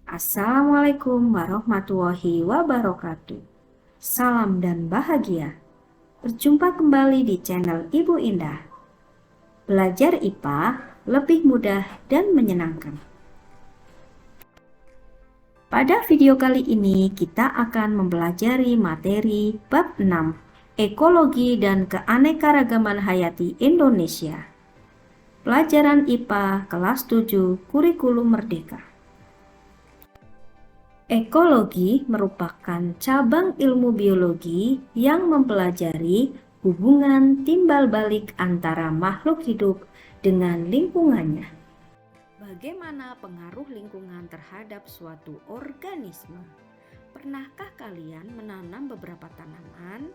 Assalamualaikum warahmatullahi wabarakatuh. Salam dan bahagia. Berjumpa kembali di channel Ibu Indah. Belajar IPA lebih mudah dan menyenangkan. Pada video kali ini kita akan mempelajari materi bab 6, Ekologi dan Keanekaragaman Hayati Indonesia. Pelajaran IPA kelas 7 Kurikulum Merdeka. Ekologi merupakan cabang ilmu biologi yang mempelajari hubungan timbal balik antara makhluk hidup dengan lingkungannya. Bagaimana pengaruh lingkungan terhadap suatu organisme? Pernahkah kalian menanam beberapa tanaman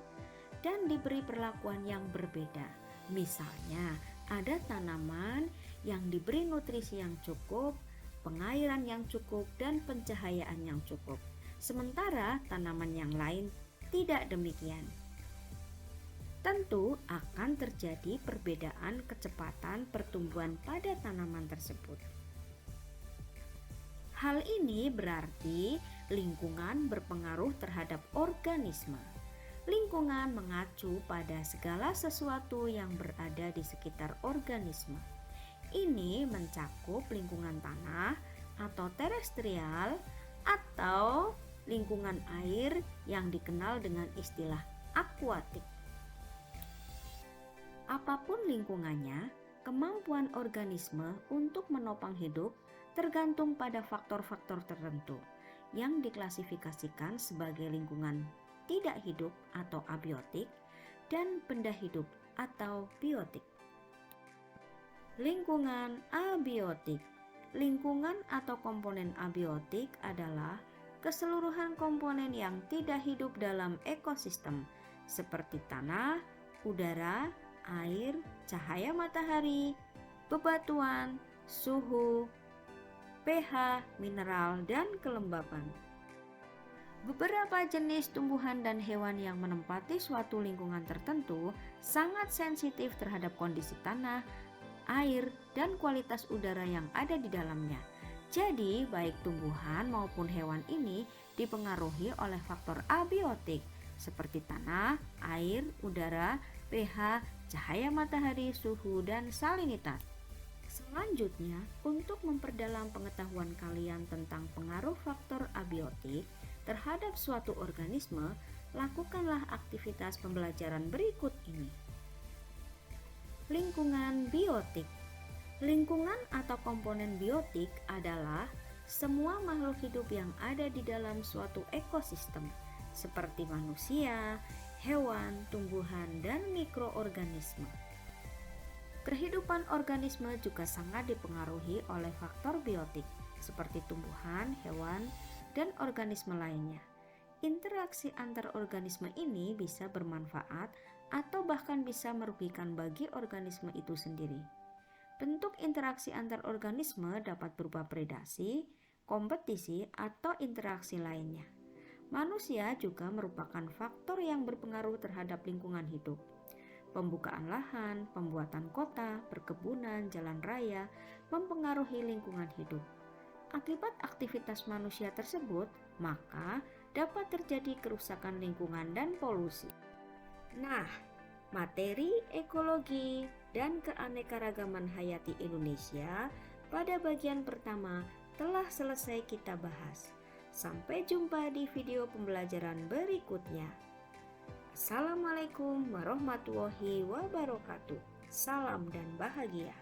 dan diberi perlakuan yang berbeda? Misalnya, ada tanaman yang diberi nutrisi yang cukup, pengairan yang cukup, dan pencahayaan yang cukup. Sementara tanaman yang lain tidak demikian. Tentu akan terjadi perbedaan kecepatan pertumbuhan pada tanaman tersebut. Hal ini berarti lingkungan berpengaruh terhadap organisme. Lingkungan mengacu pada segala sesuatu yang berada di sekitar organisme. Ini mencakup lingkungan tanah atau terestrial atau lingkungan air yang dikenal dengan istilah akuatik. Apapun lingkungannya, kemampuan organisme untuk menopang hidup tergantung pada faktor-faktor tertentu yang diklasifikasikan sebagai lingkungan tidak hidup atau abiotik dan benda hidup atau biotik. Lingkungan abiotik. Lingkungan atau komponen abiotik adalah keseluruhan komponen yang tidak hidup dalam ekosistem seperti tanah, udara, air, cahaya matahari, bebatuan, suhu, pH, mineral, dan kelembapan. Beberapa jenis tumbuhan dan hewan yang menempati suatu lingkungan tertentu sangat sensitif terhadap kondisi tanah, air, dan kualitas udara yang ada di dalamnya. Jadi, baik tumbuhan maupun hewan ini dipengaruhi oleh faktor abiotik seperti tanah, air, udara, pH, cahaya matahari, suhu, dan salinitas. Selanjutnya, untuk memperdalam pengetahuan kalian tentang pengaruh faktor abiotik terhadap suatu organisme, lakukanlah aktivitas pembelajaran berikut ini. Lingkungan biotik. Lingkungan atau komponen biotik adalah semua makhluk hidup yang ada di dalam suatu ekosistem, seperti manusia, hewan, tumbuhan, dan mikroorganisme. Kehidupan organisme juga sangat dipengaruhi oleh faktor biotik, seperti tumbuhan, hewan, dan organisme lainnya. Interaksi antar organisme ini bisa bermanfaat atau bahkan bisa merugikan bagi organisme itu sendiri. Bentuk interaksi antar organisme dapat berupa predasi, kompetisi, atau interaksi lainnya. Manusia juga merupakan faktor yang berpengaruh terhadap lingkungan hidup. Pembukaan lahan, pembuatan kota, perkebunan, jalan raya mempengaruhi lingkungan hidup. Akibat aktivitas manusia tersebut, maka dapat terjadi kerusakan lingkungan dan polusi. Nah, materi ekologi dan keanekaragaman hayati Indonesia pada bagian pertama telah selesai kita bahas. Sampai jumpa di video pembelajaran berikutnya. Assalamualaikum warahmatullahi wabarakatuh. Salam dan bahagia.